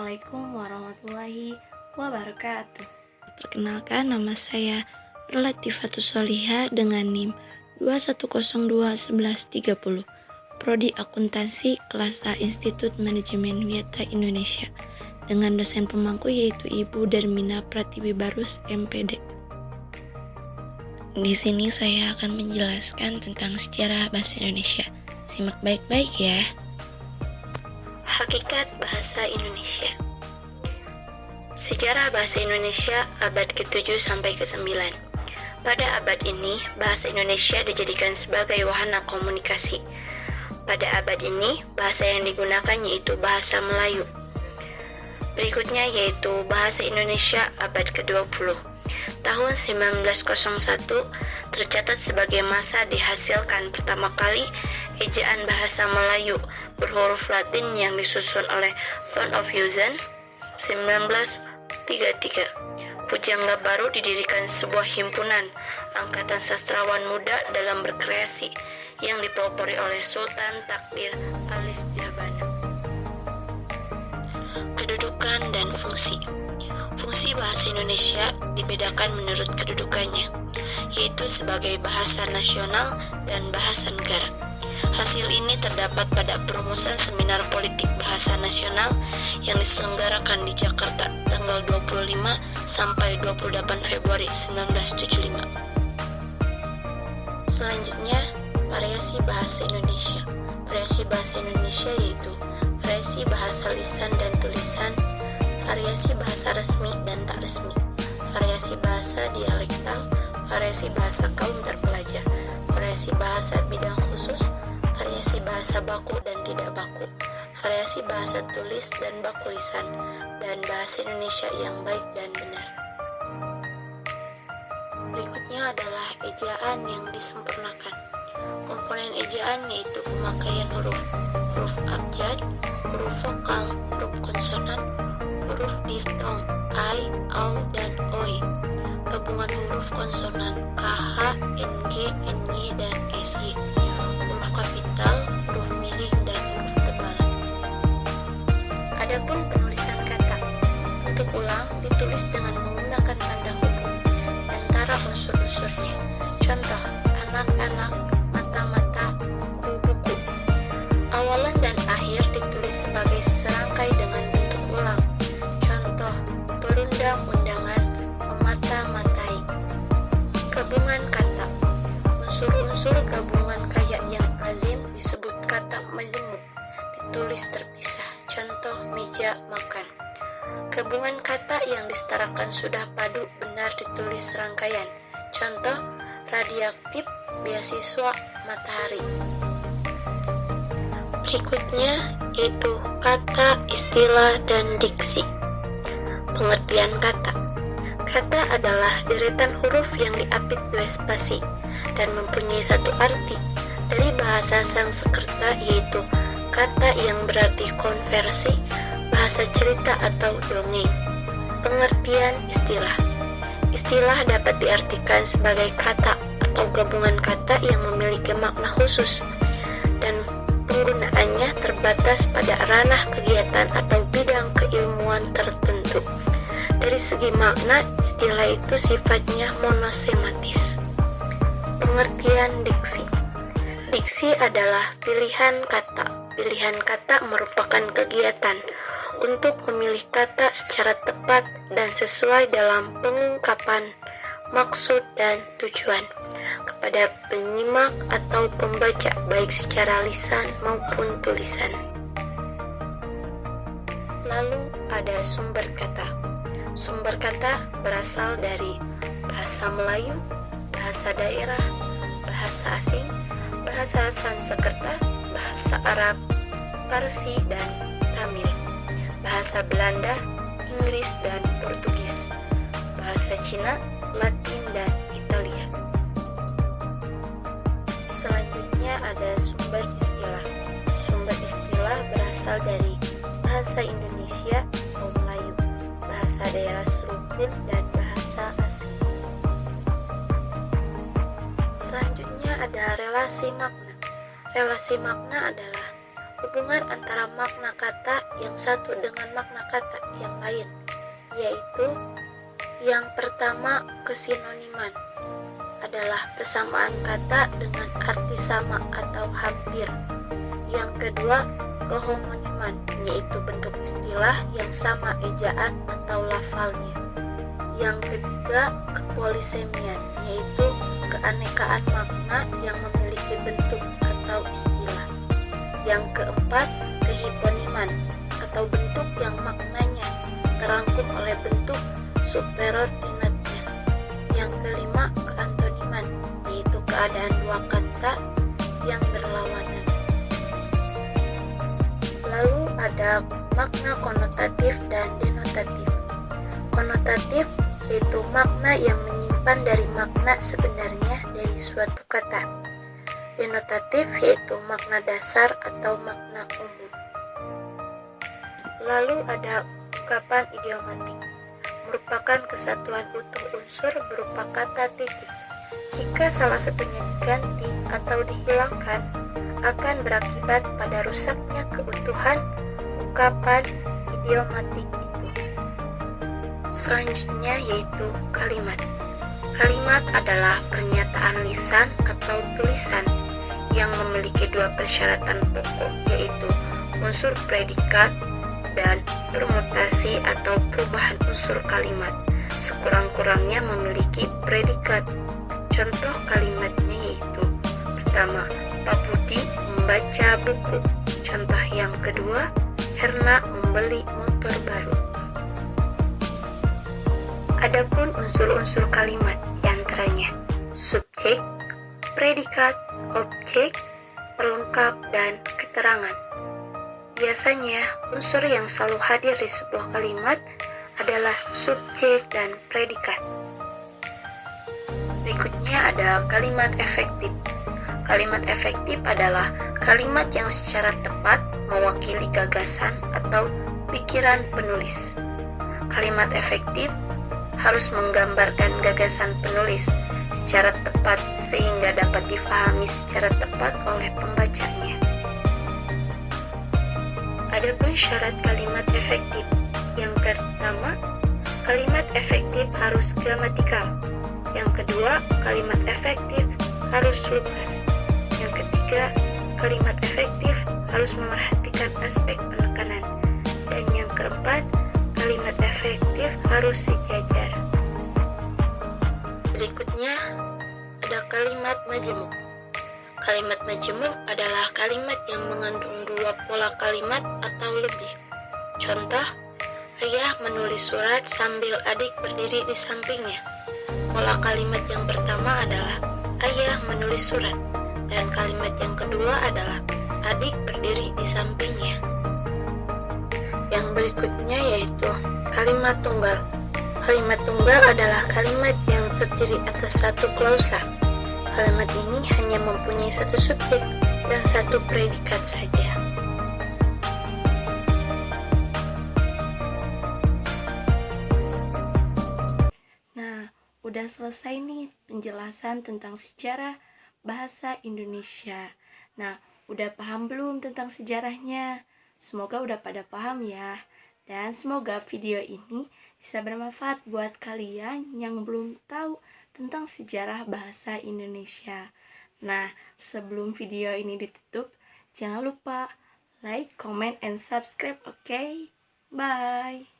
Assalamualaikum warahmatullahi wabarakatuh. Perkenalkan, nama saya Latifatus Soliha dengan NIM 21021130, Prodi Akuntansi kelas A Institut Manajemen Wiata Indonesia, dengan dosen pemangku yaitu Ibu Darmina Pratiwi Barus, MPD. Di sini saya akan menjelaskan tentang sejarah bahasa Indonesia. Simak baik-baik ya. Hakikat bahasa Indonesia. Sejarah bahasa Indonesia abad ke-7 sampai ke-9. Pada abad ini, bahasa Indonesia dijadikan sebagai wahana komunikasi. Pada abad ini, bahasa yang digunakan yaitu bahasa Melayu. Berikutnya yaitu bahasa Indonesia abad ke-20. Tahun 1901 tercatat sebagai masa dihasilkan pertama kali ejaan bahasa Melayu berhuruf Latin yang disusun oleh Van Ophuizen 1933. Pujangga baru didirikan sebuah himpunan angkatan sastrawan muda dalam berkreasi yang dipelopori oleh Sultan Takdir Alis Jabana. Kedudukan dan fungsi. Fungsi bahasa Indonesia dibedakan menurut kedudukannya, yaitu sebagai bahasa nasional dan bahasa negara. Hasil ini terdapat pada perumusan Seminar Politik Bahasa Nasional yang diselenggarakan di Jakarta tanggal 25 sampai 28 Februari 1975. Selanjutnya, variasi bahasa Indonesia. Variasi bahasa Indonesia yaitu variasi bahasa lisan dan tulisan, variasi bahasa resmi dan tak resmi, variasi bahasa dialektal, variasi bahasa kaum terpelajar, variasi bahasa bidang khusus, variasi bahasa baku dan tidak baku, variasi bahasa tulis dan baku lisan, dan bahasa Indonesia yang baik dan benar. Berikutnya adalah ejaan yang disempurnakan. Komponen ejaan yaitu pemakaian huruf abjad, huruf vokal, huruf konsonan, huruf diftong I, au, dan oi, gabungan huruf konsonan KH, NG, NY, dan SY, huruf kapital, huruf miring, dan huruf tebal. Adapun penulisan kata, bentuk ulang ditulis dengan menggunakan tanda hubung antara unsur-unsurnya. Contoh, anak-anak, mata-mata, buku-buku. Awalan dan akhir ditulis sebagai serangkai dengan bentuk ulang. Contoh, perundang-undangan, memata-matai. Gabungan kata. Unsur-unsur gabungan kaya yang lazim disebut kata majemuk, ditulis terpisah. Contoh, meja makan. Gabungan kata yang disetarakan sudah padu benar ditulis serangkaian. Contoh, radioaktif, beasiswa, matahari. Berikutnya yaitu kata, istilah, dan diksi. Pengertian kata. Kata adalah deretan huruf yang diapit dua spasi dan mempunyai satu arti. Dari bahasa Sanskerta yaitu kata yang berarti konversi, bahasa cerita atau dongeng. Pengertian istilah. Istilah dapat diartikan sebagai kata atau gabungan kata yang memiliki makna khusus dan penggunaannya terbatas pada ranah kegiatan atau bidang keilmuan tertentu. Dari segi makna, istilah itu sifatnya monosematis. Pengertian diksi. Diksi adalah pilihan kata. Pilihan kata merupakan kegiatan untuk memilih kata secara tepat dan sesuai dalam pengungkapan maksud dan tujuan kepada penyimak atau pembaca baik secara lisan maupun tulisan. Lalu ada sumber kata. Sumber kata berasal dari bahasa Melayu, bahasa daerah, bahasa asing, bahasa Sanskerta, bahasa Arab, Parsi, dan Tamil, bahasa Belanda, Inggris, dan Portugis, bahasa Cina, Latin, dan Italia. Selanjutnya ada sumber istilah. Sumber istilah berasal dari bahasa Indonesia atau Melayu, bahasa daerah seruput, dan bahasa asing. Selanjutnya ada relasi makna. Relasi makna adalah hubungan antara makna kata yang satu dengan makna kata yang lain, yaitu yang pertama, kesinoniman adalah persamaan kata dengan arti sama atau hampir. Yang kedua, kehomoniman, yaitu bentuk istilah yang sama ejaan atau lafalnya. Yang ketiga, kepolisemian, yaitu keanekaan makna yang memiliki bentuk atau istilah. Yang keempat, kehiponiman atau bentuk yang maknanya terangkum oleh bentuk superordinatnya. Yang kelima, keantoniman, yaitu keadaan dua kata yang berlawanan. Lalu ada makna konotatif dan denotatif. Konotatif yaitu makna yang menyimpan dari makna sebenarnya dari suatu kata. Denotatif yaitu makna dasar atau makna umum. Lalu ada ungkapan idiomatik, merupakan kesatuan utuh unsur berupa kata titik. Jika salah satunya diganti atau dihilangkan, akan berakibat pada rusaknya keutuhan ungkapan idiomatik itu. Selanjutnya yaitu kalimat. Kalimat adalah pernyataan lisan atau tulisan yang memiliki dua persyaratan pokok, yaitu unsur predikat dan permutasi atau perubahan unsur kalimat, sekurang-kurangnya memiliki predikat. Contoh kalimatnya yaitu: pertama, Pak Budi membaca buku. Contoh yang kedua, Herna membeli motor baru. Adapun unsur-unsur kalimat diantaranya subjek, predikat, objek, pelengkap, dan keterangan. Biasanya, unsur yang selalu hadir di sebuah kalimat adalah subjek dan predikat. Berikutnya ada kalimat efektif. Kalimat efektif adalah kalimat yang secara tepat mewakili gagasan atau pikiran penulis. Kalimat efektif harus menggambarkan gagasan penulis secara tepat sehingga dapat difahami secara tepat oleh pembacanya. Adapun syarat kalimat efektif, yang pertama, kalimat efektif harus gramatikal. Yang kedua, kalimat efektif harus lugas. Yang ketiga, kalimat efektif harus memerhatikan aspek penekanan. Dan yang keempat, kalimat efektif harus sejajar. Berikutnya ada kalimat majemuk. Kalimat majemuk adalah kalimat yang mengandung dua pola kalimat atau lebih. Contoh, ayah menulis surat sambil adik berdiri di sampingnya. Pola kalimat yang pertama adalah ayah menulis surat, dan kalimat yang kedua adalah adik berdiri di sampingnya. Yang berikutnya yaitu kalimat tunggal. Kalimat tunggal adalah kalimat yang terdiri atas satu klausa. Kalimat ini hanya mempunyai satu subjek dan satu predikat saja. Nah, udah selesai nih penjelasan tentang sejarah bahasa Indonesia. Nah, udah paham belum tentang sejarahnya? Semoga udah pada paham ya. Dan semoga video ini bisa bermanfaat buat kalian yang belum tahu tentang sejarah bahasa Indonesia. Nah, sebelum video ini ditutup, jangan lupa like, comment, and subscribe, oke? Bye!